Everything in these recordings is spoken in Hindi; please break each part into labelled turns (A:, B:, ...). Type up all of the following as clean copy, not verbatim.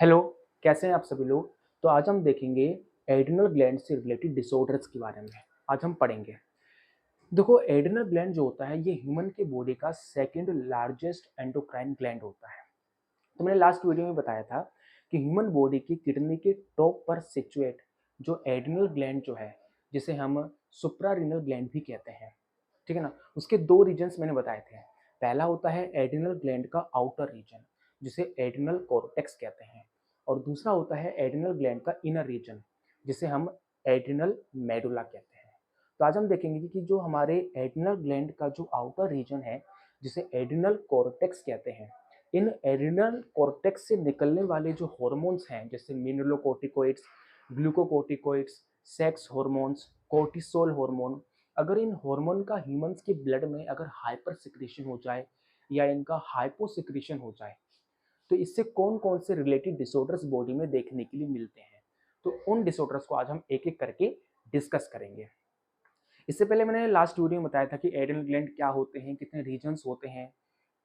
A: हेलो, कैसे हैं आप सभी लोग। तो आज हम देखेंगे एड्रिनल ग्लैंड से रिलेटेड डिसऑर्डर्स के बारे में। आज हम पढ़ेंगे। देखो, एड्रिनल ग्लैंड जो होता है ये ह्यूमन के बॉडी का सेकंड लार्जेस्ट एंडोक्राइन ग्लैंड होता है। तो मैंने लास्ट वीडियो में बताया था कि ह्यूमन बॉडी की किडनी के टॉप पर सिचुएट जो एड्रिनल ग्लैंड जो है, जिसे हम सुप्रारीनल ग्लैंड भी कहते हैं, ठीक है ना। उसके दो रीजन्स मैंने बताए थे। पहला होता है एड्रिनल ग्लैंड का आउटर रीजन, जिसे एड्रिनल कॉर्टेक्स कहते हैं, और दूसरा होता है एड्रिनल ग्लैंड का इनर रीजन, जिसे हम एड्रिनल मेडुला कहते हैं। तो आज हम देखेंगे कि जो हमारे एड्रिनल ग्लैंड का जो आउटर रीजन है, जिसे एड्रिनल कॉर्टेक्स कहते हैं, इन एड्रिनल कॉर्टेक्स से निकलने वाले जो हॉर्मोन्स हैं, जैसे mineralocorticoids, glucocorticoids, sex hormones, cortisol hormone, अगर इन हार्मोन का ह्यूमंस के ब्लड में अगर हाइपर सिक्रीशन हो जाए या इनका हाइपो सिक्रीशन हो जाए, तो इससे कौन कौन से रिलेटेड डिसऑर्डर्स बॉडी में देखने के लिए मिलते हैं। तो उन डिसऑर्डर्स को आज हम एक एक करके डिस्कस करेंगे। इससे पहले मैंने लास्ट वीडियो में बताया था कि एड्रिनल ग्लैंड क्या होते हैं, कितने रीजन्स होते हैं,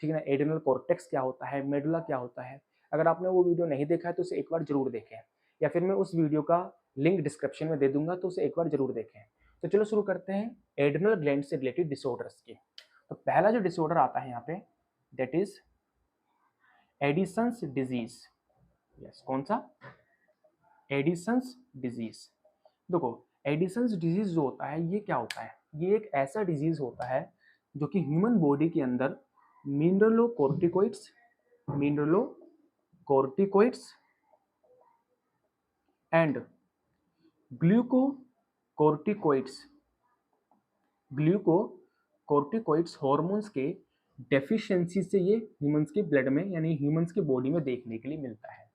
A: ठीक है ना। एड्रिनल कॉर्टेक्स क्या होता है, मेडुला क्या होता है। अगर आपने वो वीडियो नहीं देखा है तो उसे एक बार जरूर देखें, या फिर मैं उस वीडियो का लिंक डिस्क्रिप्शन में दे दूंगा, तो उसे एक बार जरूर देखें। तो चलो शुरू करते हैं एड्रिनल ग्लैंड से रिलेटेड डिसऑर्डर्स की। तो पहला जो डिसऑर्डर आता है यहाँ पे, that is Edison's disease. Yes, कौन सा? Edison's disease. देखो, एडिसन्स डिजीज जो होता है ये क्या होता है, ये एक ऐसा डिजीज होता है जो कि ह्यूमन बॉडी के अंदर mineralocorticoids mineralocorticoids and glucocorticoids glucocorticoids hormones के डेफिशिएंसी से ये ह्यूमंस के ब्लड में यानी ह्यूमंस की बॉडी में देखने के लिए मिलता है।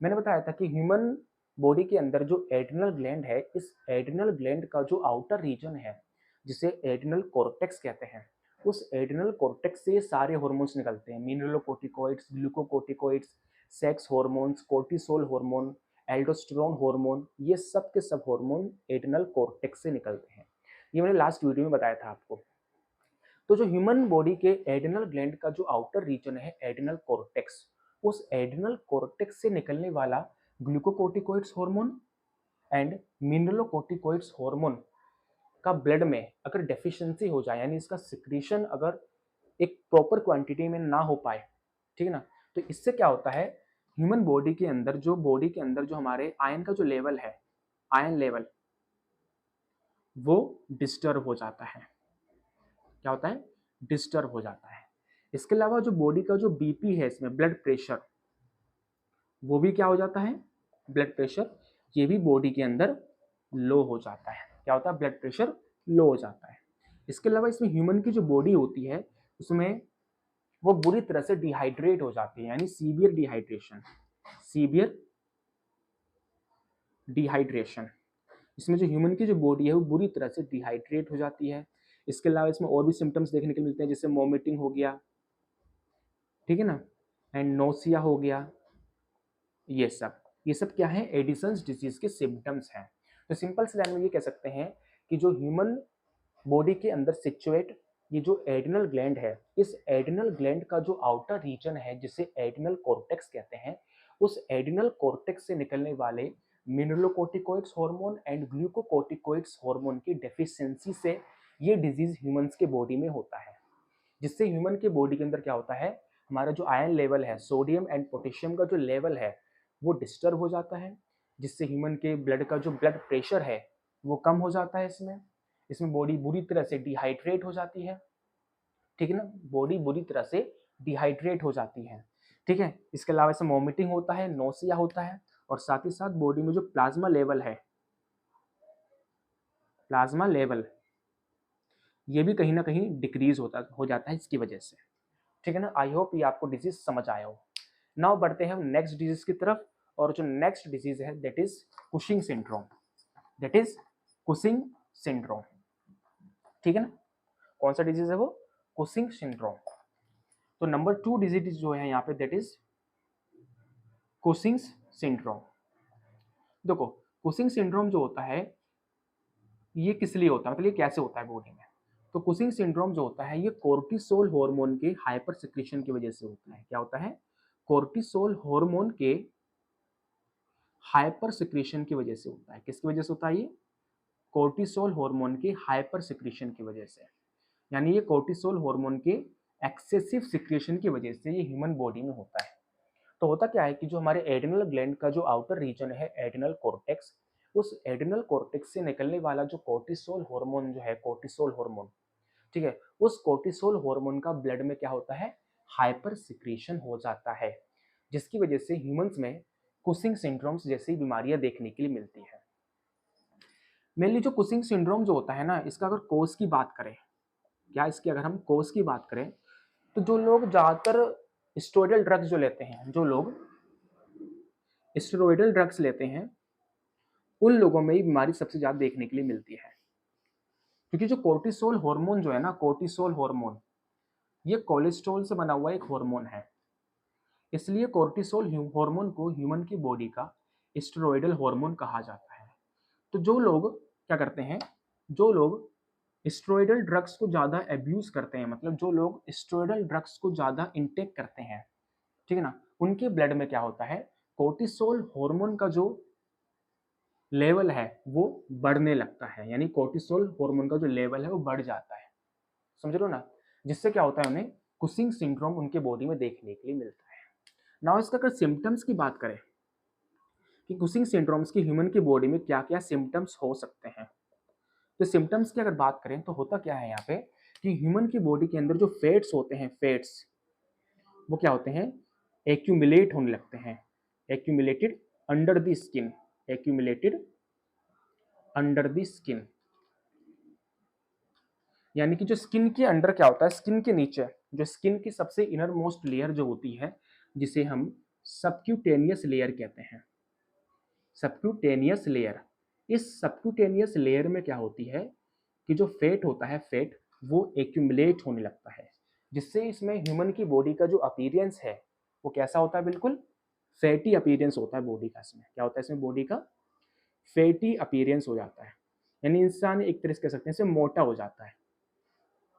A: मैंने बताया था कि ह्यूमन बॉडी के अंदर जो एड्रिनल ग्लैंड है, इस एड्रिनल ग्लैंड का जो आउटर रीजन है, जिसे एड्रिनल कॉर्टेक्स कहते हैं, उस एड्रिनल कॉर्टेक्स से ये सारे हार्मोन्स निकलते हैं। Mineralocorticoids, glucocorticoids, sex hormones, cortisol hormone, aldosterone hormone, ये सब के सब हार्मोन एड्रिनल कॉर्टेक्स से निकलते हैं। ये मैंने लास्ट वीडियो में बताया था आपको। तो जो ह्यूमन बॉडी के एड्रिनल ग्लैंड का जो आउटर रीजन है एड्रिनल कॉर्टेक्स, उस एड्रिनल कॉर्टेक्स से निकलने वाला glucocorticoids hormone and mineralocorticoids hormone का ब्लड में अगर डेफिशिएंसी हो जाए, यानी इसका सिक्रीशन अगर एक प्रॉपर क्वांटिटी में ना हो पाए, ठीक है ना, तो इससे क्या होता है, ह्यूमन बॉडी के अंदर जो हमारे आयन का जो लेवल है, आयन लेवल, वो डिस्टर्ब हो जाता है। क्या होता है? डिस्टर्ब हो जाता है। इसके अलावा जो बॉडी का जो बीपी है, इसमें ब्लड प्रेशर, वो भी क्या हो जाता है, ब्लड प्रेशर, ये भी बॉडी के अंदर लो हो जाता है। क्या होता है? ब्लड प्रेशर लो हो जाता है। इसके अलावा इसमें ह्यूमन की जो बॉडी होती है, उसमें वो बुरी तरह से डिहाइड्रेट हो जाती है, यानी सीवियर डिहाइड्रेशन। सीवियर डिहाइड्रेशन, इसमें जो ह्यूमन की जो बॉडी है वो बुरी तरह से डिहाइड्रेट हो जाती है। इसके अलावा इसमें और भी सिम्टम्स देखने को मिलते हैं, जैसे वॉमिटिंग हो गया, ठीक है ना, एंड नोसिया हो गया। ये सब क्या है? एडिसन्स डिजीज के सिम्टम्स हैं। तो सिंपल से लैंग्वेज ये कह सकते हैं कि जो ह्यूमन बॉडी के अंदर सिचुएट ये जो एड्रिनल ग्लैंड है, इस एड्रिनल ग्लैंड का जो आउटर रीजन है, जिसे एड्रिनल कॉर्टेक्स कहते हैं, उस एड्रिनल कॉर्टेक्स से निकलने वाले mineralocorticoids hormone and glucocorticoids hormone की डेफिशिएंसी से ये डिजीज ह्यूमंस के बॉडी में होता है। जिससे ह्यूमन के बॉडी के अंदर क्या होता है, हमारा जो आयन लेवल है, सोडियम एंड पोटेशियम का जो लेवल है, वो डिस्टर्ब हो जाता है। जिससे ह्यूमन के ब्लड का जो ब्लड प्रेशर है वो कम हो जाता है। इसमें इसमें बॉडी बुरी तरह से डिहाइड्रेट हो जाती है, ठीक है ना, बॉडी बुरी तरह से डिहाइड्रेट हो जाती है, ठीक है। इसके अलावा इसमें वॉमिटिंग होता है, नोसिया होता है, और साथ ही साथ बॉडी में जो प्लाज्मा लेवल है, प्लाज्मा लेवल, ये भी कहीं ना कहीं डिक्रीज हो जाता है इसकी वजह से, ठीक है ना। आई होप ये आपको डिजीज समझ आया हो। नाउ बढ़ते हैं हम नेक्स्ट डिजीज की तरफ, और जो नेक्स्ट डिजीज है that is Cushing syndrome. That is Cushing syndrome, ठीक है ना। कौन सा डिजीज है वो? Cushing syndrome. तो नंबर 2 डिजीज जो है यहाँ पे दैट इज कुशिंग सिंड्रोम। देखो, कुशिंग सिंड्रोम जो होता है ये किस लिए होता है, मतलब ये कैसे होता है बॉडी में। तो कुशिंग सिंड्रोम जो होता है ये कोर्टिसोल हार्मोन के हाइपर सिक्रीशन की वजह से होता है। क्या होता है? कोर्टिसोल हार्मोन के हाइपर सिक्रीशन की वजह से होता है। किसकी वजह से होता है ये? कोर्टिसोल हार्मोन की हाइपर सिक्रीशन की वजह से, यानी ये कोर्टिसोल हार्मोन के एक्सेसिव सिक्रीशन की वजह से ये ह्यूमन बॉडी में होता है। तो होता क्या है कि जो हमारे एड्रिनल ग्लैंड का जो आउटर रीजन है एड्रिनल कॉर्टेक्स, उस एड्रिनल कॉर्टेक्स से निकलने वाला जो कोर्टिसोल हार्मोन जो है, कोर्टिसोल हार्मोन, ठीक है, उस कोर्टिसोल हार्मोन का ब्लड में क्या होता है? हाइपर सिक्रीशन हो जाता है, जिसकी वजह से ह्यूमंस में कुसिंग सिंड्रोम्स जैसी बीमारियां देखने के लिए मिलती है। मेनली जो कुसिंग सिंड्रोम जो होता है ना, इसका अगर कोज की बात करें, क्या इसकी अगर हम कोज की बात करें, तो जो लोग ज़्यादातर स्टेरॉयडल ड्रग्स जो लेते हैं, जो लोग स्टेरॉयडल ड्रग्स लेते हैं, उन लोगों में ये बीमारी सबसे ज़्यादा देखने के लिए मिलती है। क्योंकि जो कोर्टिसोल हार्मोन जो है ना, कोर्टिसोल हार्मोन, ये कोलेस्ट्रॉल से बना हुआ एक हार्मोन है। इसलिए कोर्टिसोल हार्मोन को ह्यूमन की बॉडी का स्टेरॉयडल हार्मोन कहा जाता है। तो जो लोग क्या करते हैं, जो लोग स्टेरॉयडल ड्रग्स को ज़्यादा अब्यूज़ करते हैं, मतलब जो लोग स्टेरॉयडल ड्रग्स को ज़्यादा इनटेक करते हैं, ठीक है ना, उनके ब्लड में क्या होता है? कोर्टिसोल हार्मोन का जो लेवल है वो बढ़ने लगता है, यानी कोर्टिसोल हार्मोन का जो लेवल है वो बढ़ जाता है। समझ रहे हो ना? जिससे क्या होता है, उन्हें कुसिंग सिंड्रोम उनके बॉडी में देखने के लिए मिलता है। नाउ इसका अगर सिम्टम्स की बात करें कि कुसिंग सिंड्रोम्स की ह्यूमन की बॉडी में क्या-क्या सिम्टम्स हो सकते हैं, तो सिम्टम्स की अगर बात करें तो होता क्या है यहाँ पे कि ह्यूमन की बॉडी के अंदर जो फैट्स होते हैं, फैट्स, वो क्या होते हैं? एक्यूमुलेट होने लगते हैं। Accumulated under the skin, accumulated under the skin, यानी कि जो स्किन के अंडर क्या होता है, स्किन के नीचे, जो स्किन की सबसे इनर मोस्ट लेयर जो होती है, जिसे हम सबक्यूटेनियस लेयर कहते हैं। सबक्यूटेनियस लेयर, इस सबक्यूटेनियस लेयर में क्या होती है कि जो फैट होता है, फैट वो एक्यूमुलेट होने लगता है, जिससे इसमें ह्यूमन की बॉडी का जो अपीयरेंस है वो कैसा होता है? बिल्कुल फैटी अपीयरेंस होता है बॉडी का। इसमें क्या होता है? इसमें बॉडी का फैटी अपीयरेंस हो जाता है, यानी इंसान एक तरह से कह सकते हैं इसे मोटा हो जाता है,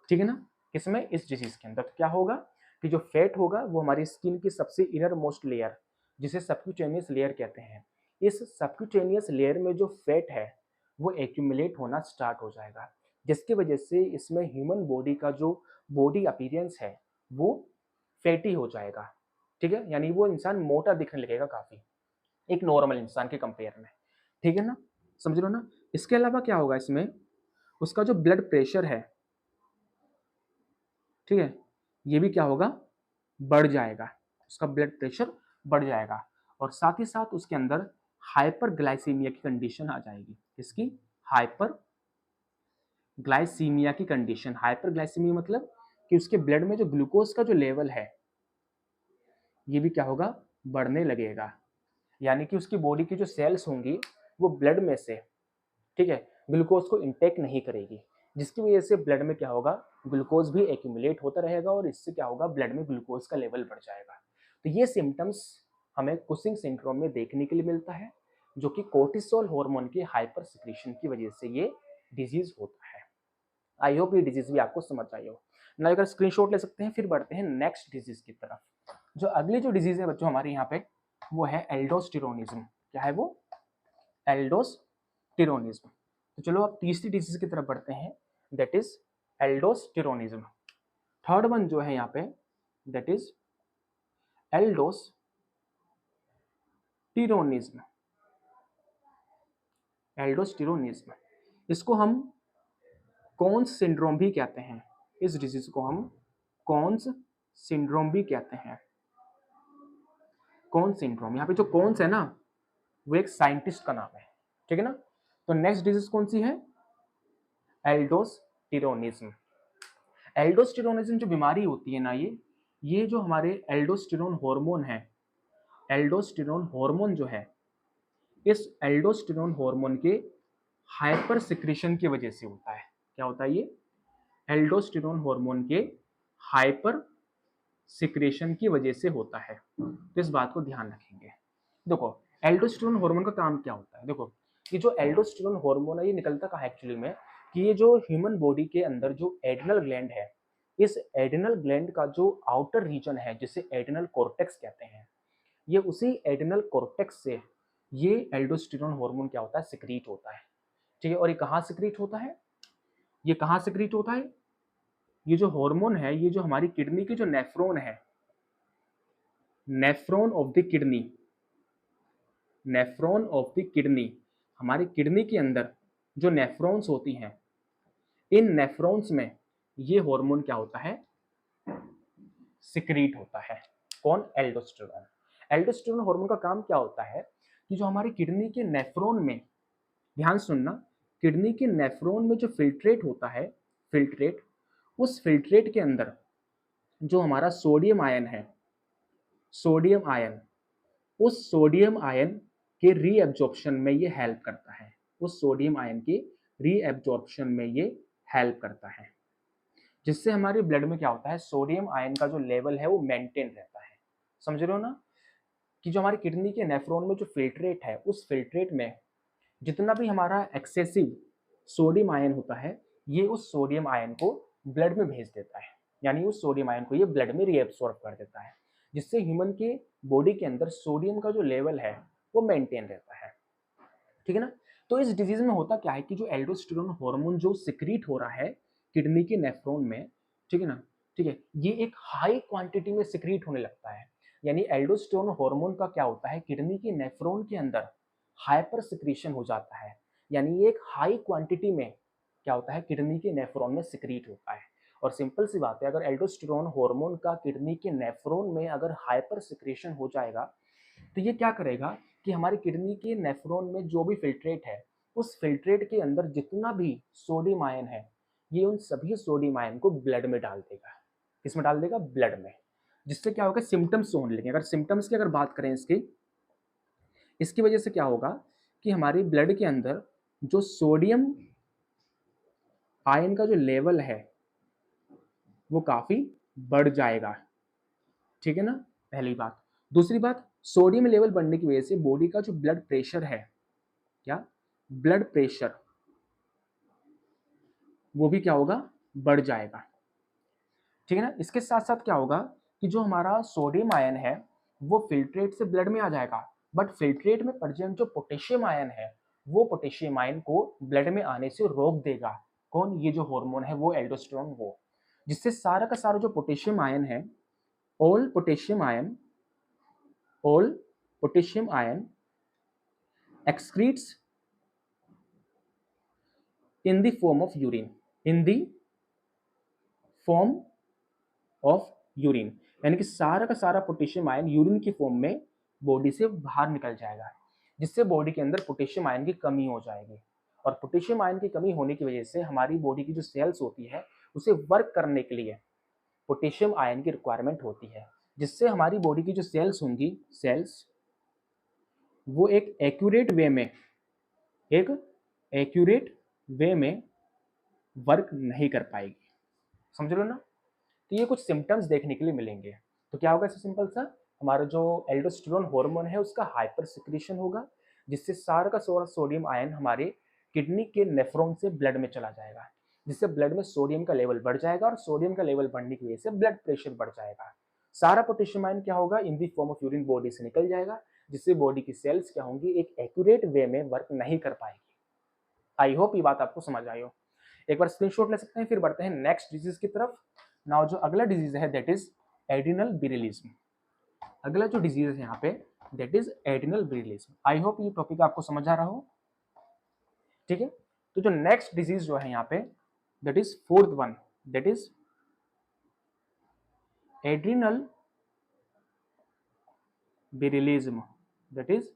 A: ठीक है ना? किसमें? इस डिजीज के अंदर। तो क्या होगा कि जो फैट होगा वो हमारी स्किन की सबसे इनर मोस्ट लेयर, जिसे सबक्यूटेनियस लेयर कहते हैं, इस सबक्यूटेनियस लेयर में जो फैट है वो एक्यूमुलेट होना स्टार्ट हो जाएगा, जिसकी वजह से इसमें ह्यूमन बॉडी का जो बॉडी अपीयरेंस है वो फैटी हो जाएगा, ठीक है, यानी वो इंसान मोटा दिखने लगेगा काफी, एक नॉर्मल इंसान के कंपेयर में, ठीक है ना? समझ लो ना? इसके अलावा क्या होगा इसमें, उसका जो ब्लड प्रेशर है, ठीक है, ये भी क्या होगा? बढ़ जाएगा, उसका ब्लड प्रेशर बढ़ जाएगा, और साथ ही साथ उसके अंदर हाइपर ग्लाइसीमिया की कंडीशन आ जाएगी। किसकी? हाइपर ग्लाइसीमिया की कंडीशन। हाइपर ग्लाइसीमिया मतलब कि उसके ब्लड में जो ग्लूकोज का जो लेवल है ये भी क्या होगा? बढ़ने लगेगा, यानी कि उसकी बॉडी की जो सेल्स होंगी वो ब्लड में से, ठीक है, ग्लूकोज को इंटेक नहीं करेगी, जिसकी वजह से ब्लड में क्या होगा? ग्लूकोज भी एक्यूमुलेट होता रहेगा, और इससे क्या होगा? ब्लड में ग्लूकोज का लेवल बढ़ जाएगा। तो ये सिम्टम्स हमें कुसिंग सिंड्रोम में देखने के लिए मिलता है, जो कि कोर्टिसोल हार्मोन के हाइपर सिक्रीशन की वजह से ये डिजीज होता है। आई होप ये डिजीज भी आपको समझ आई हो ना। अगर स्क्रीनशॉट ले सकते हैं, फिर बढ़ते हैं नेक्स्ट डिजीज की तरफ। जो अगली जो डिजीज है बच्चों हमारे यहाँ पे, वो है एल्डोस्टेरोनिज्म। क्या है वो? एल्डोस्टेरोनिज्म। तो चलो अब तीसरी डिजीज की तरफ बढ़ते हैं, that is aldosteronism. Third one जो है यहाँ पे, दैट इज एल्डोस्टेरोनिज्म। एल्डोस्टेरोनिज्म, इसको हम कॉन्स सिंड्रोम भी कहते हैं। इस डिजीज को हम कॉन्स सिंड्रोम भी कहते हैं। कॉन्स सिंड्रोम, यहाँ पे जो कॉन्स है ना वो एक साइंटिस्ट का नाम है, ठीक है ना? तो नेक्स्ट डिजीज कौन सी है? एल्डोस्टेरोनिज्म। एल्डोस्टेरोनिज्म जो बीमारी होती है ना, ये जो हमारे एल्डोस्टेरोन हार्मोन है, एल्डोस्टेरोन हार्मोन जो है, इस एल्डोस्टेरोन हार्मोन के हाइपर सिक्रीशन की वजह से होता है। क्या होता है ये? एल्डोस्टेरोन हार्मोन के हाइपर सिक्रेशन की वजह से होता है। तो इस बात को ध्यान रखेंगे। देखो एल्डोस्टेरोन हार्मोन का काम क्या होता है? देखो ये जो एल्डोस्टेरोन हार्मोन है ये निकलता कहाँ एक्चुअली में, कि ये जो ह्यूमन बॉडी के अंदर जो एड्रिनल ग्लैंड है, इस एड्रिनल ग्लैंड का जो आउटर रीजन है जिसे एड्रिनल कॉर्टेक्स कहते हैं, ये उसी एड्रिनल कॉर्टेक्स से ये एल्डोस्टेरोन हार्मोन क्या होता है, सिक्रीट होता है, ठीक है। और ये कहाँ सिक्रीट होता है, ये कहाँ सिक्रीट होता है, ये जो हार्मोन है, ये जो हमारी किडनी की जो नेफ्रॉन है, nephron of the kidney, nephron of the kidney, हमारी किडनी के अंदर जो नेफ्रॉन्स होती हैं, इन नेफ्रॉन्स में ये हार्मोन क्या होता है, सिक्रीट होता है। कौन, एल्डोस्टेरोन। एल्डोस्टेरोन हार्मोन का काम क्या होता है कि जो हमारी किडनी के नेफ्रॉन में, ध्यान सुनना, किडनी के नेफ्रॉन में जो फिल्ट्रेट होता है, फिल्ट्रेट, उस फिल्ट्रेट के अंदर जो हमारा सोडियम आयन है, सोडियम आयन, उस सोडियम आयन के रीएब्जॉर्प्शन में ये हेल्प करता है, उस सोडियम आयन के रीएब्जॉर्प्शन में ये हेल्प करता है, जिससे हमारे ब्लड में क्या होता है, सोडियम आयन का जो लेवल है वो मेंटेन रहता है। समझ रहे हो ना, कि जो हमारी किडनी के नेफ्रॉन में जो फिल्ट्रेट है, उस फिल्ट्रेट में जितना भी हमारा एक्सेसिव सोडियम आयन होता है, ये उस सोडियम आयन को ब्लड में भेज देता है, यानी उस सोडियम आयन को ये ब्लड में रीएब्सॉर्ब कर देता है, जिससे ह्यूमन के बॉडी के अंदर सोडियम का जो लेवल है वो मेंटेन रहता है, ठीक है ना। तो इस डिजीज में होता क्या है कि जो एल्डोस्टेरोन हार्मोन जो सिक्रीट हो रहा है किडनी के नेफ्रॉन में, ठीक है ना, ठीक है, ये एक हाई क्वांटिटी में सिक्रीट होने लगता है। यानी एल्डोस्टेरोन हार्मोन का क्या होता है, किडनी के नेफ्रॉन के अंदर हाइपर सिक्रीशन हो जाता है, यानी ये एक हाई क्वांटिटी में क्या होता है, किडनी के नेफ्रॉन में सिक्रीट होता है। और सिंपल सी बात है, अगर एल्डोस्टेरोन हार्मोन का किडनी के नेफ्रॉन में अगर हाइपर सिक्रीशन हो जाएगा, तो ये क्या करेगा कि हमारी किडनी के नेफ्रॉन में जो भी फिल्ट्रेट है, उस फिल्ट्रेट के अंदर जितना भी सोडियम आयन है, ये उन सभी सोडियम आयन को ब्लड में डाल देगा। किसमें डाल देगा, ब्लड में। जिससे क्या होगा, सिम्टम्स होने लगेंगे। अगर सिम्टम्स की अगर बात करें इसकी वजह से क्या होगा कि हमारी ब्लड के अंदर जो सोडियम आयन का जो लेवल है वो काफी बढ़ जाएगा, ठीक है ना, पहली बात। दूसरी बात, सोडियम लेवल बढ़ने की वजह से बॉडी का जो ब्लड प्रेशर है, क्या, ब्लड प्रेशर, वो भी क्या होगा, बढ़ जाएगा, ठीक है ना। इसके साथ साथ क्या होगा कि जो हमारा सोडियम आयन है वो फिल्ट्रेट से ब्लड में आ जाएगा, बट फिल्ट्रेट में प्रेजेंट जो पोटेशियम आयन है, वो पोटेशियम आयन को ब्लड में आने से रोक देगा। कौन, ये जो हार्मोन है वो एल्डोस्टेरोन, वो, जिससे सारा का सारा जो पोटेशियम आयन है, all potassium ion, all potassium ion excretes in the form of urine, in the form of urine, यानी कि सारा का सारा पोटेशियम आयन यूरिन की फॉर्म में बॉडी से बाहर निकल जाएगा, जिससे बॉडी के अंदर पोटेशियम आयन की कमी हो जाएगी। और पोटेशियम आयन की कमी होने की वजह से हमारी बॉडी की जो सेल्स होती है, उसे वर्क करने के लिए पोटेशियम आयन की रिक्वायरमेंट होती है, जिससे हमारी बॉडी की जो सेल्स होंगी, सेल्स, वो एक एक्यूरेट वे में, एक एक्यूरेट वे में वर्क नहीं कर पाएगी। समझ लो ना। तो ये कुछ सिम्टम्स देखने के लिए मिलेंगे। तो क्या होगा, इससे सिंपल सा, हमारा जो एल्डोस्टेरोन हार्मोन है उसका हाइपर सिक्रीशन होगा, जिससे सारा का सारा सोडियम आयन हमारे किडनी के नेफ्रॉन से ब्लड में चला जाएगा, जिससे ब्लड में सोडियम का लेवल बढ़ जाएगा, और सोडियम का लेवल बढ़ने की वजह से ब्लड प्रेशर बढ़ जाएगा। सारा पोटेशियम आयन क्या होगा, in the form of urine body से निकल जाएगा, जिससे बॉडी की सेल्स क्या होंगी, एक एक्यूरेट वे में वर्क नहीं कर पाएगी। आई होप ये बात आपको समझ आई हो। एक बार स्क्रीनशॉट ले सकते हैं, फिर बढ़ते हैं नेक्स्ट डिजीज की तरफ। नाउ जो अगला डिजीज है दैट इज एड्रिनल विरिलिज्म। अगला जो डिजीज है यहाँ पे that is adrenal virilism. I hope ये टॉपिक आपको समझ आ रहा हो, ठीक है। तो जो नेक्स्ट डिजीज जो है यहाँ पे that is fourth one, that is adrenal virilism, that is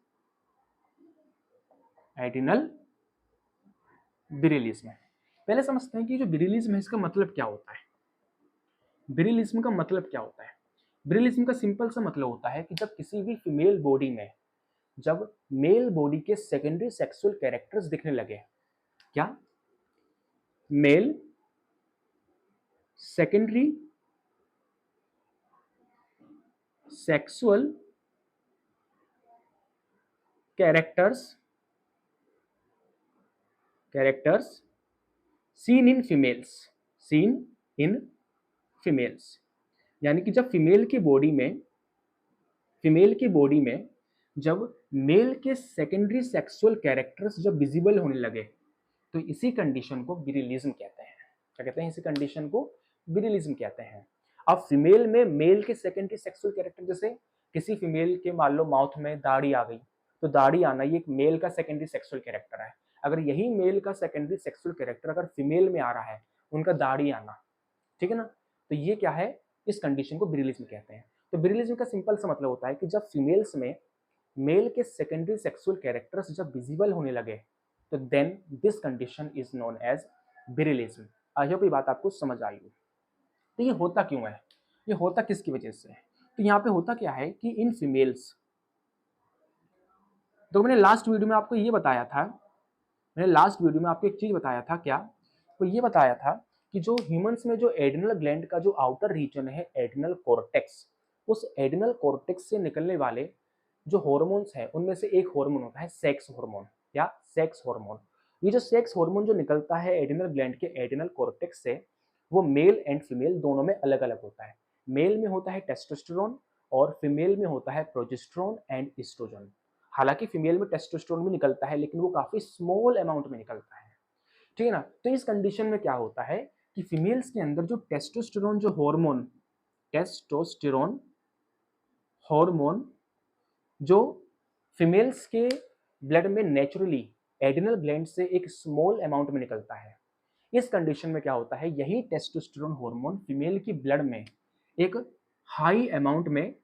A: adrenal virilism. पहले समझते हैं कि जो विरिलिज्म है इसका मतलब क्या होता है। विरिलिज्म का मतलब क्या होता है, विरिलिज्म का सिंपल सा मतलब होता है कि जब किसी भी फीमेल बॉडी में, जब मेल बॉडी के सेकेंडरी सेक्सुअल कैरेक्टर्स दिखने लगे, क्या, male secondary sexual characters seen in females, seen in females, यानी कि जब फीमेल की बॉडी में जब मेल के सेकेंडरी सेक्सुअल कैरेक्टर्स जब विजिबल होने लगे तो इसी कंडीशन को विरिलिज्म कहते हैं। क्या कहते हैं? इसी कंडीशन को विरिलिज्म कहते हैं। अब फीमेल में मेल के सेकेंडरी सेक्सुअल कैरेक्टर, जैसे किसी फीमेल के मान लो माउथ में दाढ़ी आ गई, तो दाढ़ी आना ये एक मेल का सेकेंडरी सेक्सुअल कैरेक्टर है। अगर यही मेल का सेकेंडरी सेक्सुअल कैरेक्टर अगर फीमेल में आ रहा है, उनका दाढ़ी आना, ठीक है ना, तो ये क्या है? इस कंडीशन को विरिलिज्म कहते हैं। तो विरिलिज्म का सिंपल सा मतलब होता है कि जब फीमेल्स में मेल के सेकेंडरी सेक्सुअल कैरेक्टर्स जब विजिबल होने लगे तो then this condition is known as virilism. I hope ये बात आपको समझ आई हो। तो ये होता क्यों है? ये होता किसकी वजह से है? तो यहाँ पे होता क्या है कि इन फीमेल्स, तो मैंने लास्ट वीडियो में आपको ये बताया था, मैंने लास्ट वीडियो में आपको एक चीज बताया था, क्या? तो ये बताया था कि जो ह्यूमंस में जो एड्रिनल ग्लैंड का जो आउटर रीजन है एड्रिनल कॉर्टेक्स, उस एड्रिनल कॉर्टेक्स से निकलने वाले जो हॉर्मोन्स हैं उनमें से एक हार्मोन होता है सेक्स हार्मोन या सेक्स हार्मोन। ये जो सेक्स हार्मोन जो निकलता है एड्रिनल ग्लैंड के एड्रिनल कॉर्टेक्स से, वो मेल एंड फीमेल दोनों में अलग अलग होता है। मेल में होता है टेस्टोस्टेरोन और फीमेल में होता है प्रोजेस्टेरोन एंड एस्ट्रोजन। हालांकि फीमेल में टेस्टोस्टेरोन भी निकलता है लेकिन वो काफी स्मॉल अमाउंट में निकलता है, ठीक है ना। तो इस कंडीशन में क्या होता है कि फीमेल्स के अंदर जो टेस्टोस्टेरोन जो हार्मोन, टेस्टोस्टेरोन हार्मोन जो फीमेल्स के ब्लड में नेचुरली एड्रिनल ग्लैंड से एक स्मॉल अमाउंट में निकलता है, इस कंडीशन में क्या होता है, यही टेस्टोस्टेरोन हार्मोन फीमेल की ब्लड में एक हाई अमाउंट में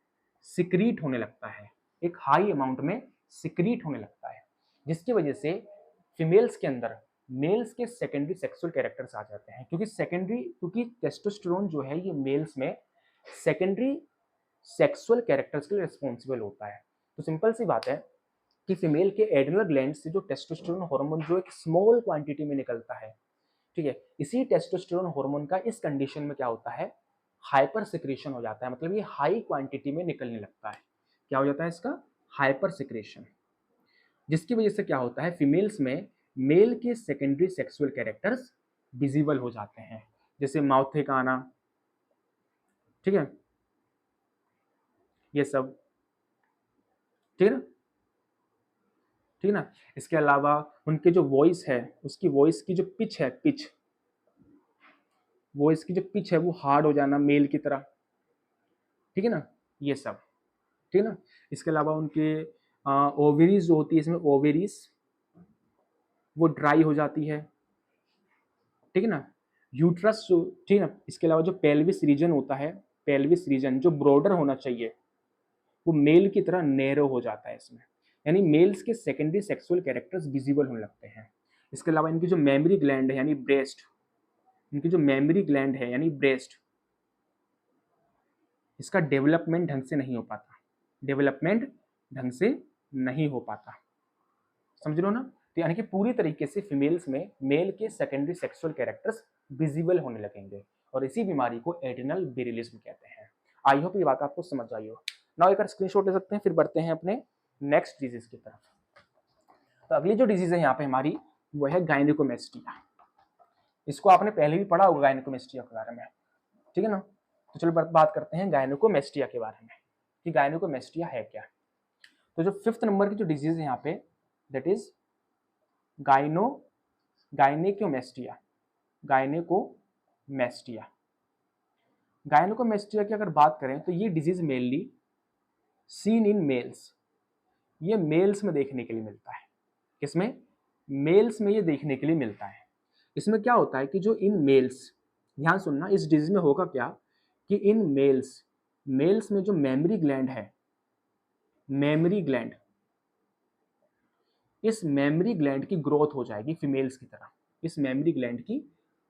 A: सिक्रीट होने लगता है, एक हाई अमाउंट में सिक्रीट होने लगता है, जिसकी वजह से फीमेल्स के अंदर मेल्स के सेकेंडरी सेक्सुअल कैरेक्टर्स आ जाते हैं। क्योंकि टेस्टोस्टेरोन जो है ये मेल्स में सेकेंडरी सेक्सुअल कैरेक्टर्स के लिए रिस्पॉन्सिबल होता है। तो सिंपल सी बात है कि फीमेल के एड्रिनल ग्लैंड से जो टेस्टोस्टेरोन हार्मोन जो एक स्मॉल क्वांटिटी में निकलता है, ठीक है, इसी टेस्टोस्टेरोन हार्मोन का इस कंडीशन में क्या होता है, हाइपर सिक्रेशन हो जाता है, मतलब ये हाई क्वांटिटी में निकलने लगता है। क्या हो जाता है इसका? हाइपर सिक्रेशन, जिसकी वजह से क्या होता है, फीमेल्स में मेल के सेकेंडरी सेक्सुअल कैरेक्टर्स विजिबल हो जाते हैं, जैसे माउथ का आना, ठीक है, ये सब, ठीक है ना, ठीक है ना। इसके अलावा उनके जो वॉइस है, उसकी वॉइस की जो पिच है, वॉइस की जो पिच है वो हार्ड हो जाना मेल की तरह, ठीक है ना, ये सब, ठीक है ना। इसके अलावा उनके ओवेरीज जो होती है, इसमें ओवेरीज वो ड्राई हो जाती है, ठीक है ना। यूट्रस जो, ठीक है ना, इसके अलावा जो पेल्विस रीजन होता है, पेल्विस रीजन जो ब्रॉडर होना चाहिए वो मेल की तरह नैरो हो जाता है इसमें, यानी मेल्स के सेकेंडरी सेक्सुअल कैरेक्टर्स विजिबल होने लगते हैं। इसके अलावा इनकी जो मेमोरी ग्लैंड है यानी ब्रेस्ट, इनकी जो मेमोरी ग्लैंड है यानी ब्रेस्ट, इसका डेवलपमेंट ढंग से नहीं हो पाता, डेवलपमेंट ढंग से नहीं हो पाता, समझ लो ना। तो यानी कि पूरी तरीके से फीमेल्स में मेल के सेकेंडरी सेक्सुअल कैरेक्टर्स विजिबल होने लगेंगे और इसी बीमारी को एड्रिनल विरिलिज्म कहते हैं। आई होप ये बात आपको समझ आई हो। नाउ एक स्क्रीनशॉट ले सकते हैं, फिर बढ़ते हैं अपने नेक्स्ट डिजीज की तरफ। तो अगली जो डिजीज है यहाँ पे हमारी वो है गायनेकोमेस्टिया। इसको आपने पहले भी पढ़ा होगा गायनेकोमेस्टिया के बारे में, ठीक है ना। तो चलो बात करते हैं गायनेकोमेस्टिया के बारे में कि गायनेकोमेस्टिया है क्या। तो जो 5th नंबर की जो डिजीज है यहाँ पे that is gynaecomastia. Gynaecomastia gynaecomastia की अगर बात करें तो ये disease mainly seen in males, ये मेल्स में देखने के लिए मिलता है। किसमें? मेल्स में ये देखने के लिए मिलता है। इसमें क्या होता है कि जो इन मेल्स, ध्यान सुनना, इस डिजीज में होगा क्या कि इन मेल्स में जो मेमोरी ग्लैंड है, मेमोरी ग्लैंड, इस मेमोरी ग्लैंड की ग्रोथ हो जाएगी फीमेल्स की तरह, इस मेमोरी ग्लैंड की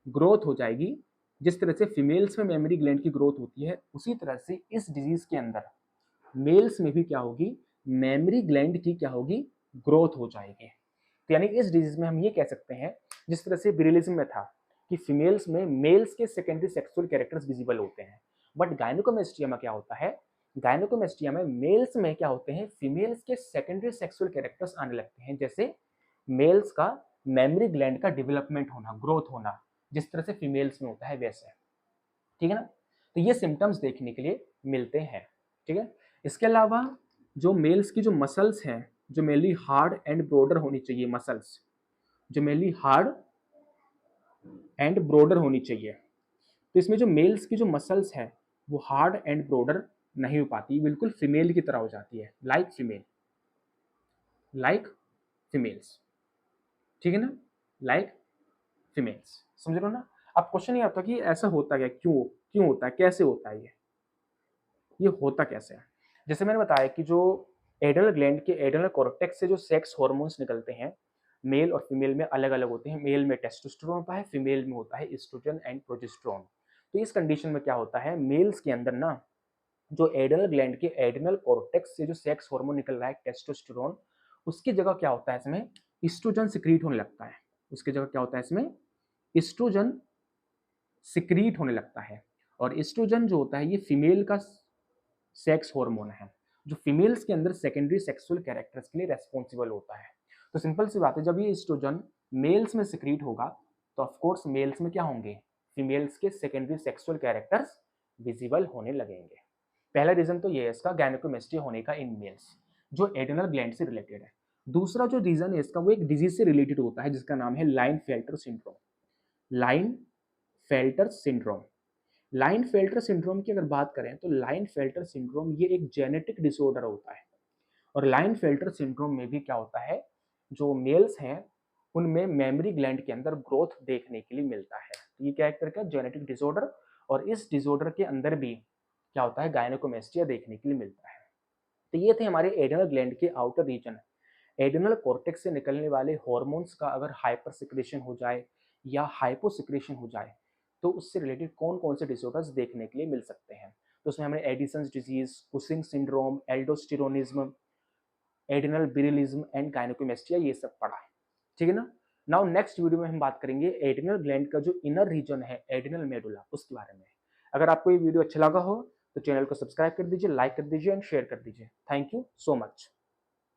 A: ग्रोथ हो जाएगी। जिस तरह से फीमेल्स में मेमोरी ग्लैंड की ग्रोथ होती है उसी तरह से इस डिजीज के अंदर मेल्स में भी क्या होगी, मेमोरी ग्लैंड की क्या होगी, ग्रोथ हो जाएगी। तो यानी इस डिजीज में हम ये कह सकते हैं, जिस तरह से विरिलिज्म में था कि फीमेल्स में मेल्स के सेकेंडरी सेक्सुअल कैरेक्टर्स विजिबल होते हैं, बट गायनेकोमेस्टिया में क्या होता है, गायनेकोमेस्टिया में मेल्स में क्या होते हैं, फीमेल्स के सेकेंडरी सेक्सुअल कैरेक्टर्स आने लगते हैं, जैसे मेल्स का मेमोरी ग्लैंड का डेवलपमेंट होना, ग्रोथ होना, जिस तरह से फीमेल्स में होता है वैसे, ठीक है ना। तो ये सिम्टम्स देखने के लिए मिलते हैं, ठीक है। इसके अलावा जो मेल्स की जो मसल्स हैं, जो मेनली हार्ड एंड ब्रॉडर होनी चाहिए मसल्स, जो मेनली हार्ड एंड ब्रॉडर होनी चाहिए। तो इसमें जो मेल्स की जो मसल्स है वो हार्ड एंड ब्रॉडर नहीं हो पाती, बिल्कुल फीमेल की तरह हो जाती है, लाइक फीमेल, लाइक फीमेल्स, ठीक है ना, लाइक फीमेल्स, समझ रहे हो ना। अब क्वेश्चन ये आता कि ऐसा होता क्या, क्यों क्यों होता है, कैसे होता है ये होता कैसे है। जैसे मैंने बताया कि जो एड्रिनल ग्लैंड के एड्रिनल कॉर्टेक्स से जो सेक्स हार्मोन्स निकलते हैं, मेल और फीमेल में अलग अलग होते हैं। मेल में टेस्टोस्टेरोन होता है, फीमेल में होता है एस्ट्रोजन एंड प्रोजेस्टेरोन। तो इस कंडीशन में क्या होता है, मेल्स के अंदर ना जो एड्रिनल ग्लैंड के एड्रिनल कॉर्टेक्स से जो सेक्स हार्मोन निकल रहा है टेस्टोस्टेरोन, उसकी जगह क्या होता है इसमें एस्ट्रोजन सिक्रीट होने लगता है। उसकी जगह क्या होता है इसमें एस्ट्रोजन सिक्रीट होने लगता है। और एस्ट्रोजन जो होता है ये फीमेल का सेक्स हार्मोन है, जो फीमेल्स के अंदर सेकेंडरी सेक्सुअल कैरेक्टर्स के लिए रेस्पॉन्सिबल होता है। तो सिंपल सी बात है, जब ये एस्ट्रोजन मेल्स में सिक्रीट होगा तो ऑफ कोर्स मेल्स में क्या होंगे, फीमेल्स के सेकेंडरी सेक्सुअल कैरेक्टर्स विजिबल होने लगेंगे। पहला रीजन तो ये है इसका गायनेकोमेस्टिया होने का इन मेल्स, जो एड्रिनल ग्लैंड से रिलेटेड है। दूसरा जो रीजन है इसका वो एक डिजीज से रिलेटेड होता है जिसका नाम है लाइनफेल्टर सिंड्रोम। लाइनफेल्टर सिंड्रोम, लाइनफेल्टर सिंड्रोम की अगर बात करें तो लाइनफेल्टर सिंड्रोम ये एक जेनेटिक डिसऑर्डर होता है। और लाइनफेल्टर सिंड्रोम में भी क्या होता है, जो मेल्स हैं उनमें मेमोरी ग्लैंड के अंदर ग्रोथ देखने के लिए मिलता है। तो ये क्या एक तरह का जेनेटिक डिसऑर्डर, और इस डिसऑर्डर के अंदर भी क्या होता है, गायनेकोमेस्टिया देखने के लिए मिलता है। तो ये थे हमारे एड्रिनल ग्लैंड के आउटर रीजन। एड्रिनल कॉर्टेक्स से निकलने वाले हॉर्मोन्स का अगर हाइपर सिक्रेशन हो जाए या हाइपो सिक्रेशन हो जाए तो उससे रिलेटेड कौन कौन से डिसऑर्डर्स देखने के लिए मिल सकते हैं। तो उसमें हमने Addison's disease, Cushing syndrome, aldosteronism, adrenal virilism and gynaecomastia, ये सब पढ़ा, ठीक है ना। नाउ नेक्स्ट वीडियो में हम बात करेंगे एड्रिनल ग्लैंड का जो इनर रीजन है एड्रिनल मेडुला, उसके बारे में। अगर आपको ये वीडियो अच्छा लगा हो तो चैनल को सब्सक्राइब कर दीजिए, लाइक कर दीजिए एंड शेयर कर दीजिए। Thank you so much.